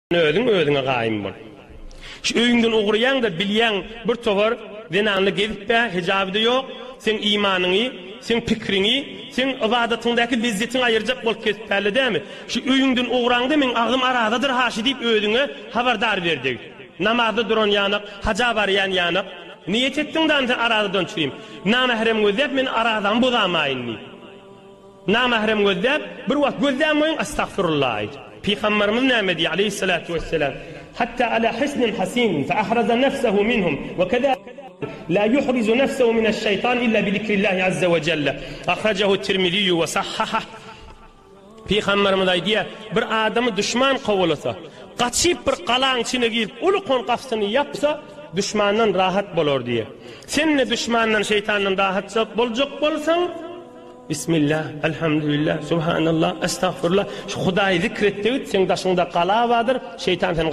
Özüňe gaýym bol. Şu öýüňden ugurýan da bilýän bir tovar denanly gezipbe hijabda ýok, sen imanyňy, sen pikriňi, sen ibadatyňdaky lezzetini aýyrjak bolup ketipdi dämi? Şu öýüňden uguranda men agym aradadyr haşy diýip özüňe habardar berdi. Namazda duran ýanyk, haja barýan ýanyk, niýet etdiňden aradadan çyrym. Namahrem gözläp men aradan bozamaýyn. Namahrem gözläp bir wagt gözlämeýin astagfirullah. Peygamberimiz näme diýär aleyhissalatu vesselam? Hatta ala hisnin hasin fa ahraza nafsuhu minhum ve kada la yuhrizu nafsuhu min ash-şeytan illa bi zikrillah azza ve celle. Ahrajahu Tirmizi ve sahhaha. Peygamberimiz diýär, bir adamy düşman gowlasa, gaçyp bir galaň içine girip uly kon gafsyny yapsa, düşmandan rahat bolar diýär. Sen düşmandan, şeytandan rahat boljak bolsaň, Bismillah, elhamdülillah, subhanallah, estağfurullah. Şu Hudaýy zikretdi, sen daşyňda gala badyr, şeytan sen